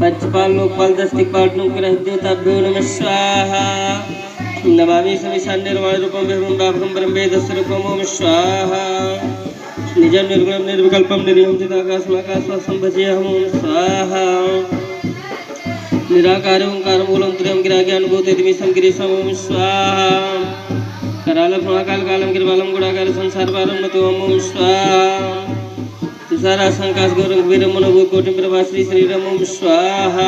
पंचपाल लोकपाल दस्तिकपाल नुग्रह देवताभ्यो नमः स्वाहा नमामि सविशान निर्वाण रूपम विभ्रम राभ्रम ब्रह्मेदस्वरूपम ओम स्वाहा निजं निर्गुणं निर्विकल्पं निर्यों चिदाकाशमाकाशवासं भजेऽहम् ओम स्वाहा निराकार ओंकार मूलं त्रयं गिराज्ञानुभूतिमिशं गिरीशम् ओम स्वाहा करालं महाकाल कालं गिरिबालं गुणाकार संसारपारं नतोऽहम् ओम स्वाहा तुषारा संकाश गौरंग वीरम मनोभूत कोटिं प्रभा श्री श्रीराम ओम स्वाहा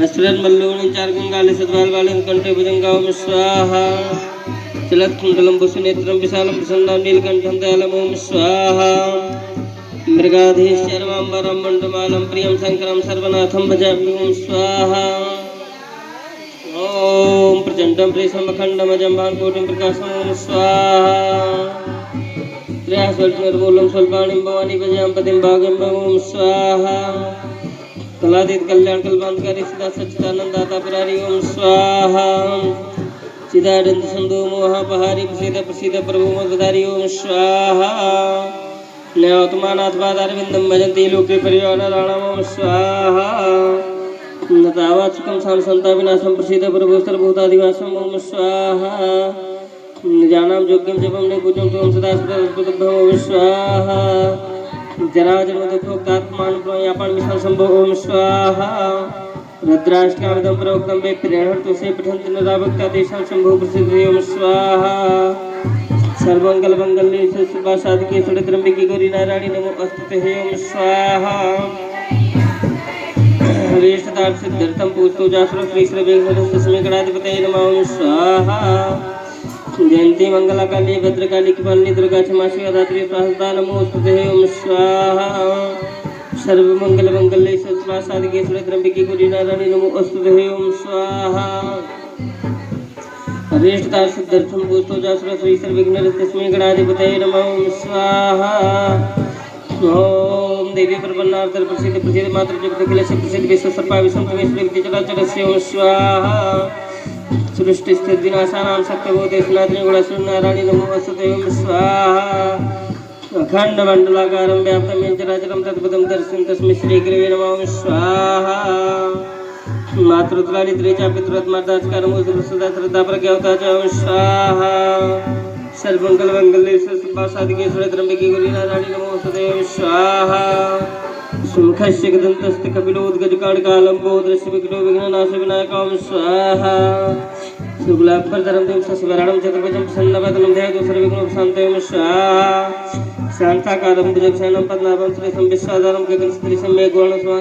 अस्त्रन मल्लोन चार गंगाले सद्वाल वाले कंठे भुजंगा ओम स्वाहा चलत कुंडलम वसु नेत्रम विशालम प्रसन्नं नीलकंठं दयालम ओम स्वाहा मृगाधीश चर्वांबरम मंडमालम प्रियं शंकरं सर्वनाथं भजामि ओम स्वाहा ओम प्रचंडं प्रेषम अखंडम अजंभान कोटिं प्रकाशम ओम स्वाहा त्रयास्वल्पनिर्मूलं स्वल्पाणिं भवानी भजां पतिं भाग्यं ओम स्वाहा कलातीत कल्याण कल्पांतकारी सदा सच्चिदानंदाता पुरारी ओम स्वाहा चिदानंद संधो मोहापहारी प्रसीद प्रसीद प्रभु मोदधारी ओम स्वाहा न्यायतमानाथ पादारविंदं भजन्ति लोके परिवाराणाम ओम स्वाहा नतावात् सुखं साम संता विनाशं प्रसीद प्रभु सर्वभूताधिवासं ओम स्वाहा निजानां योग्यं जपं निकुजं त्वं सदा सदा ओम स्वाहा जराजन्म दुःखोक्तात्मान प्रयापान मिशन संभो ओम स्वाहा रुद्राष्टकामिदं प्रोक्तं वे प्रेरणर्तु से पठन्ति नराभक्ता देशां शंभो प्रसिद्धि ओम स्वाहा सर्वमंगल मंगल्ये सर्वशुभ साधिके त्र्यंबके गौरी नारायणी नमोस्तुते ओम स्वाहा हरेशदार सिद्धार्थं पूजतो जासुर श्री श्री वेंकटेश्वर गणाधिपतये नमः ओम स्वाहा जयंती मंगला काली भद्रकाली कृपालिनी दुर्गा क्षमा शिवा धात्री प्रासदा नमोस्तुते ओम स्वाहा सर्वमंगल मंगल्ये सर्वशुभ साधिके त्र्यंबके गौरी नारायणी नमोस्तुते ओम स्वाहा हरेशदार सिद्धार्थं पूजतो जासुर श्री श्री विघ्नहस्ते गणाधिपतये नमः ओम स्वाहा ओम देवी प्रपन्नार्थ प्रसिद्ध प्रसिद्ध मातृ जगत अखिलेश प्रसिद्ध विश्व सर्पा विषम तमेश्वरी चराचरस्य ओम स्वाहा सृष्टि स्थिति विनाशानां सत्यबोधे सनातनी गुणस्वरूप नारायणी नमोस्तुते ओम स्वाहा अखंड मंडलाकारं व्याप्तं येन चराचरं तत्पदं दर्शनं तस्मै श्री गुरवे नमः ओम स्वाहा मातृत्वानि त्रिचा पितृत्मार्दाचकारं सदा श्रद्धा प्रज्ञावता च ओम स्वाहा सर्वमंगल मंगल्ये सर्वशुभ साधिके त्र्यंबके गौरी नारायणी नमोस्तुते ओम स्वाहा सुमुखस्य गदन्तस्ते कपिलोद्गजकाणकालं बोधरस्य विघ्नो विघ्ननाशो विनायक ओम स्वाहा शुक्लाभरधरं देवं शशिवरणं चतुर्भुजं प्रसन्नवदनं ध्यायतो सर्वविघ्नोपशान्तये ओम स्वाहा शान्ताकारं भुजगशयनं पद्मनाभं सुरेशं विश्वाधारं गगनसदृशं मेघवर्णं